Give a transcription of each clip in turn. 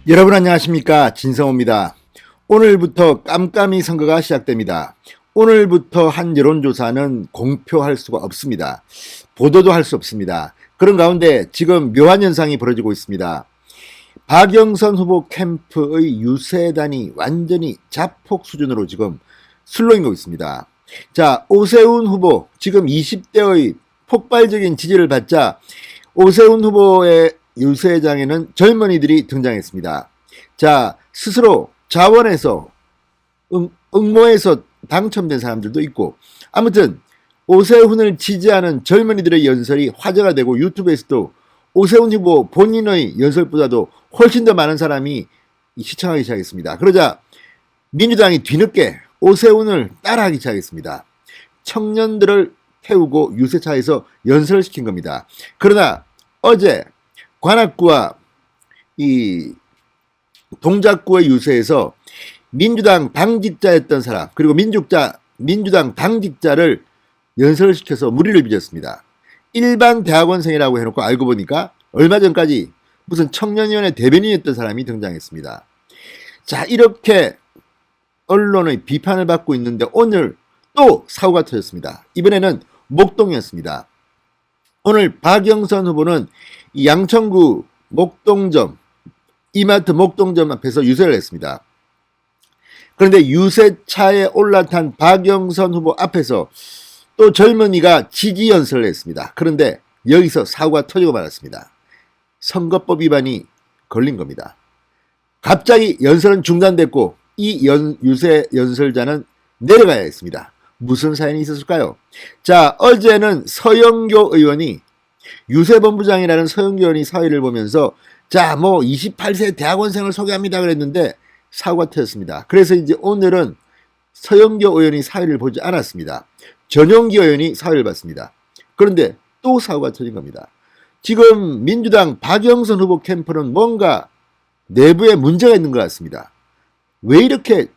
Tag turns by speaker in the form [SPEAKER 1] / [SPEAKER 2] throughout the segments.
[SPEAKER 1] 여러분 안녕하십니까, 진성호입니다. 오늘부터 깜깜이 선거가 시작됩니다. 오늘부터 한 여론조사는 공표할 수가 없습니다. 보도도 할 수 없습니다. 그런 가운데 지금 묘한 현상이 벌어지고 있습니다. 박영선 후보 캠프의 유세단이 완전히 자폭 수준으로 지금 술렁이고 있습니다. 자, 오세훈 후보 지금 20대의 폭발적인 지지를 받자 오세훈 후보의 유세장에는 젊은이들이 등장했습니다. 자, 스스로 자원해서 응모해서 당첨된 사람들도 있고, 아무튼 오세훈을 지지하는 젊은이들의 연설이 화제가 되고 유튜브에서도 오세훈 후보 본인의 연설보다도 훨씬 더 많은 사람이 시청하기 시작했습니다. 그러자 민주당이 뒤늦게 오세훈을 따라하기 시작했습니다. 청년들을 태우고 유세차에서 연설을 시킨 겁니다. 그러나 어제 관악구와 이 동작구의 유세에서 민주당 당직자였던 사람, 그리고 민주당 당직자를 연설시켜서 무리를 빚었습니다. 일반 대학원생이라고 해놓고 알고 보니까 얼마 전까지 무슨 청년위원회 대변인이었던 사람이 등장했습니다. 자, 이렇게 언론의 비판을 받고 있는데 오늘 또 사고가 터졌습니다. 이번에는 목동이었습니다. 오늘 박영선 후보는 양천구 목동점, 이마트 목동점 앞에서 유세를 했습니다. 그런데 유세차에 올라탄 박영선 후보 앞에서 또 젊은이가 지지 연설을 했습니다. 그런데 여기서 사고가 터지고 말았습니다. 선거법 위반이 걸린 겁니다. 갑자기 연설은 중단됐고 이 유세 연설자는 내려가야 했습니다. 무슨 사연이 있었을까요? 자, 어제는 서영교 의원이 유세본부장이라는 서영교 의원이 사회를 보면서 자, 28세 대학원생을 소개합니다 그랬는데 사고가 터졌습니다. 그래서 이제 오늘은 서영교 의원이 사회를 보지 않았습니다. 전용기 의원이 사회를 봤습니다. 그런데 또 사고가 터진 겁니다. 지금 민주당 박영선 후보 캠프는 뭔가 내부에 문제가 있는 것 같습니다. 왜 이렇게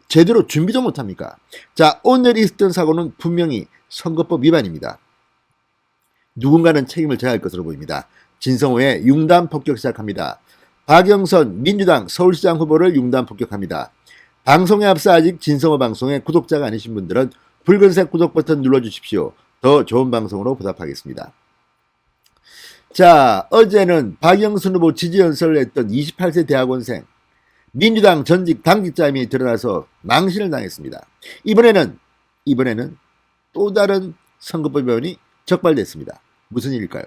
[SPEAKER 1] 제대로 준비도 못합니까? 자, 오늘 있었던 사고는 분명히 선거법 위반입니다. 누군가는 책임을 져야 할 것으로 보입니다. 진성호의 융단 폭격 시작합니다. 박영선 민주당 서울시장 후보를 융단 폭격합니다. 방송에 앞서 아직 진성호 방송의 구독자가 아니신 분들은 붉은색 구독 버튼 눌러주십시오. 더 좋은 방송으로 보답하겠습니다. 자, 어제는 박영선 후보 지지 연설을 했던 28세 대학원생 민주당 전직 당직자임이 드러나서 망신을 당했습니다. 이번에는 또 다른 선거법 위반이 적발됐습니다. 무슨 일일까요?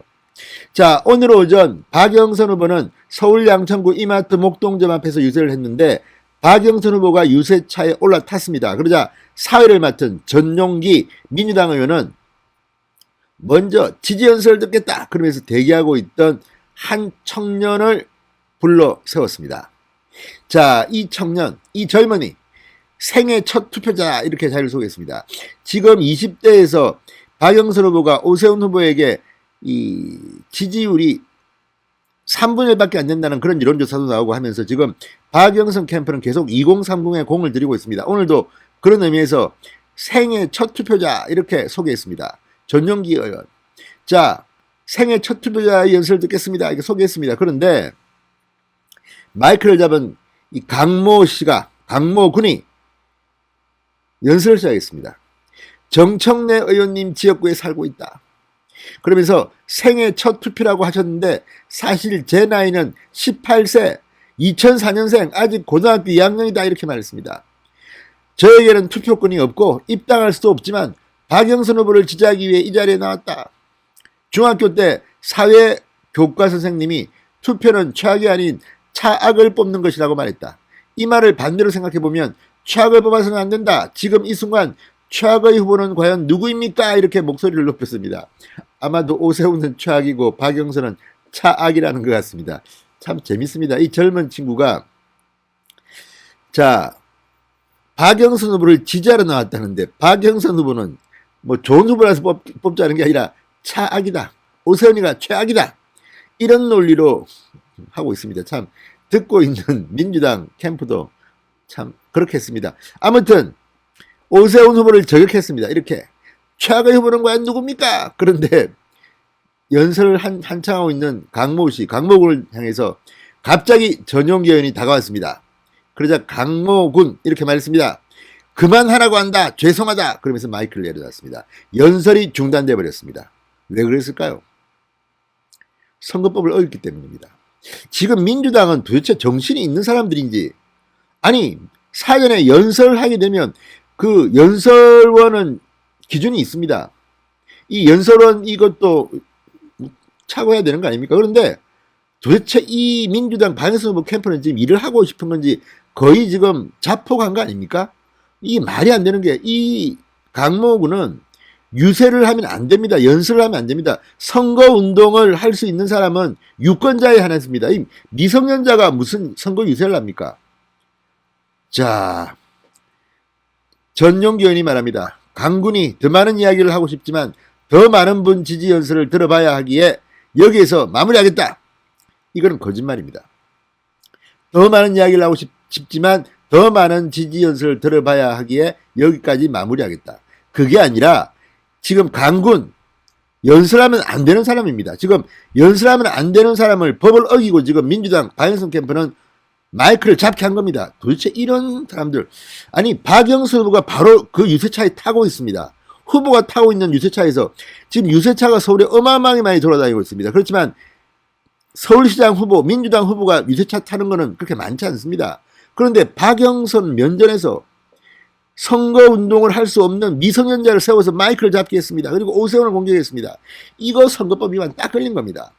[SPEAKER 1] 자, 오늘 오전 박영선 후보는 서울 양천구 이마트 목동점 앞에서 유세를 했는데 박영선 후보가 유세차에 올라탔습니다. 그러자 사회를 맡은 전용기 민주당 의원은 먼저 지지 연설을 듣겠다 그러면서 대기하고 있던 한 청년을 불러 세웠습니다. 자, 이 청년, 이 젊은이 생애 첫 투표자 이렇게 자리를 소개했습니다. 지금 20대에서 박영선 후보가 오세훈 후보에게 이 지지율이 3분의 1밖에 안 된다는 그런 여론조사도 나오고 하면서 지금 박영선 캠프는 계속 2030에 공을 들이고 있습니다. 오늘도 그런 의미에서 생애 첫 투표자 이렇게 소개했습니다. 전용기 의원. 자, 생애 첫 투표자 연설 듣겠습니다. 이렇게 소개했습니다. 그런데 마이크를 잡은 이 강모 군이 연설을 시작했습니다. 정청래 의원님 지역구에 살고 있다. 그러면서 생애 첫 투표라고 하셨는데 사실 제 나이는 18세 2004년생 아직 고등학교 2학년이다 이렇게 말했습니다. 저에게는 투표권이 없고 입당할 수도 없지만 박영선 후보를 지지하기 위해 이 자리에 나왔다. 중학교 때 사회 교과 선생님이 투표는 최악이 아닌 차악을 뽑는 것이라고 말했다. 이 말을 반대로 생각해보면 최악을 뽑아서는 안 된다. 지금 이 순간 최악의 후보는 과연 누구입니까? 이렇게 목소리를 높였습니다. 아마도 오세훈은 최악이고 박영선은 차악이라는 것 같습니다. 참 재밌습니다. 이 젊은 친구가 자, 박영선 후보를 지지하러 나왔다는데 박영선 후보는 좋은 후보라서 뽑자는 게 아니라 차악이다. 오세훈이가 최악이다. 이런 논리로 하고 있습니다. 참 듣고 있는 민주당 캠프도 참 그렇게 했습니다. 아무튼 오세훈 후보를 저격했습니다. 이렇게 최악의 후보는 과연 누굽니까? 그런데 연설을 한창 하고 있는 강모군을 향해서 갑자기 전용기 의원이 다가왔습니다. 그러자 강모군 이렇게 말했습니다. 그만하라고 한다. 죄송하다. 그러면서 마이크를 내려놨습니다. 연설이 중단돼 버렸습니다. 왜 그랬을까요? 선거법을 어겼기 때문입니다. 지금 민주당은 도대체 정신이 있는 사람들인지, 아니 사전에 연설하게 되면 그 연설원은 기준이 있습니다. 이 연설원 이것도 차고해야 되는 거 아닙니까? 그런데 도대체 이 민주당 박영선 후보 캠프는 지금 일을 하고 싶은 건지 거의 지금 자폭한 거 아닙니까? 이 말이 안 되는 게, 이 강모군은 유세를 하면 안 됩니다. 연설을 하면 안 됩니다. 선거운동을 할 수 있는 사람은 유권자에 한해서입니다. 이 미성년자가 무슨 선거 유세를 합니까? 자, 전용기 의원이 말합니다. 강군이 더 많은 이야기를 하고 싶지만 더 많은 분 지지 연설을 들어봐야 하기에 여기에서 마무리하겠다. 이거는 거짓말입니다. 더 많은 이야기를 하고 싶지만 더 많은 지지 연설을 들어봐야 하기에 여기까지 마무리하겠다. 그게 아니라 지금 강군 연설하면 안 되는 사람입니다. 지금 연설하면 안 되는 사람을 법을 어기고 지금 민주당 박영선 캠프는 마이크를 잡게 한 겁니다. 도대체 이런 사람들, 아니 박영선 후보가 바로 그 유세차에 타고 있습니다. 후보가 타고 있는 유세차에서 지금 유세차가 서울에 어마어마하게 많이 돌아다니고 있습니다. 그렇지만 서울시장 후보, 민주당 후보가 유세차 타는 거는 그렇게 많지 않습니다. 그런데 박영선 면전에서 선거운동을 할 수 없는 미성년자를 세워서 마이크를 잡게 했습니다. 그리고 오세훈을 공격했습니다. 이거 선거법 위반 딱 걸린 겁니다.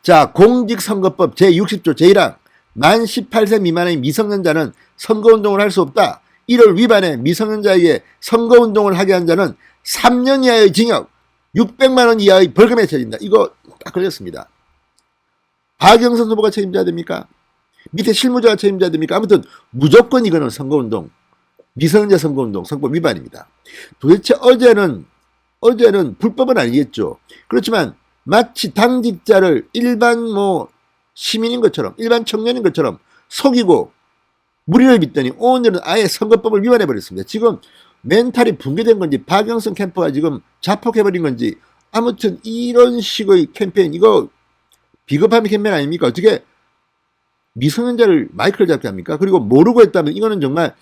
[SPEAKER 1] 자, 공직선거법 제60조 제1항 만 18세 미만의 미성년자는 선거운동을 할 수 없다. 이를 위반해 미성년자에게 선거운동을 하게 한 자는 3년 이하의 징역, 600만 원 이하의 벌금에 처해진다. 이거 딱 걸렸습니다. 박영선 후보가 책임져야 됩니까? 밑에 실무자가 책임져야 됩니까? 아무튼 무조건 이거는 선거운동, 미성년자 선거운동, 선거법 위반입니다. 도대체 어제는 불법은 아니겠죠. 그렇지만 마치 당직자를 일반 시민인 것처럼, 일반 청년인 것처럼 속이고 무리를 빚더니 오늘은 아예 선거법을 위반해 버렸습니다. 지금 멘탈이 붕괴된 건지 박영선 캠프가 지금 자폭해버린 건지, 아무튼 이런 식의 캠페인, 이거 비겁한 캠페인 아닙니까? 어떻게 미성년자를 마이크를 잡게 합니까? 그리고 모르고 했다면 이거는 정말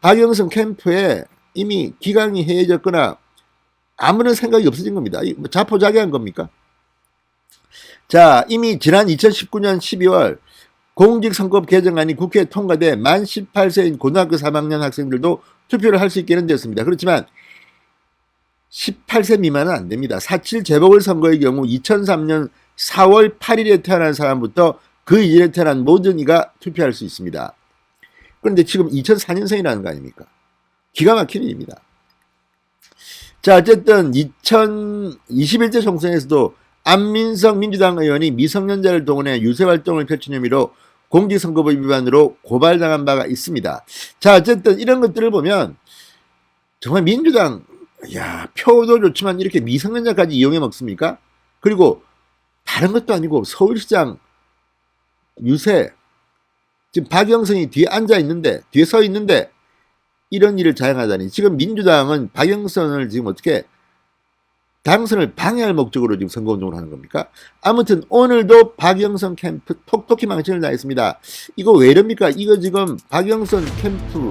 [SPEAKER 1] 박영선 캠프에 이미 기강이 해해졌거나 아무런 생각이 없어진 겁니다. 자포자기한 겁니까? 자, 이미 지난 2019년 12월 공직선거법 개정안이 국회에 통과돼 만 18세인 고등학교 3학년 학생들도 투표를 할 수 있게 되었습니다. 그렇지만 18세 미만은 안 됩니다. 4.7 재보궐선거의 경우 2003년 4월 8일에 태어난 사람부터 그 이전에 태어난 모든 이가 투표할 수 있습니다. 그런데 지금 2004년생이라는 거 아닙니까? 기가 막힌 일입니다. 자, 어쨌든 2021대 총선에서도 안민석 민주당 의원이 미성년자를 동원해 유세활동을 펼친 혐의로 공직선거법 위반으로 고발당한 바가 있습니다. 자, 어쨌든 이런 것들을 보면 정말 민주당, 표도 좋지만 이렇게 미성년자까지 이용해 먹습니까? 그리고 다른 것도 아니고 서울시장 유세, 지금 박영선이 뒤에 앉아 있는데, 뒤에 서 있는데 이런 일을 자행하다니, 지금 민주당은 박영선을 지금 어떻게 당선을 방해할 목적으로 지금 선거운동을 하는 겁니까? 아무튼 오늘도 박영선 캠프 톡톡히 망신을 당했습니다. 이거 왜 이럽니까? 이거 지금 박영선 캠프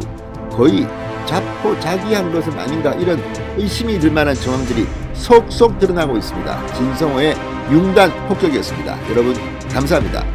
[SPEAKER 1] 거의 자포자기한 것은 아닌가, 이런 의심이 들 만한 정황들이 속속 드러나고 있습니다. 진성호의 융단 폭격이었습니다. 여러분 감사합니다.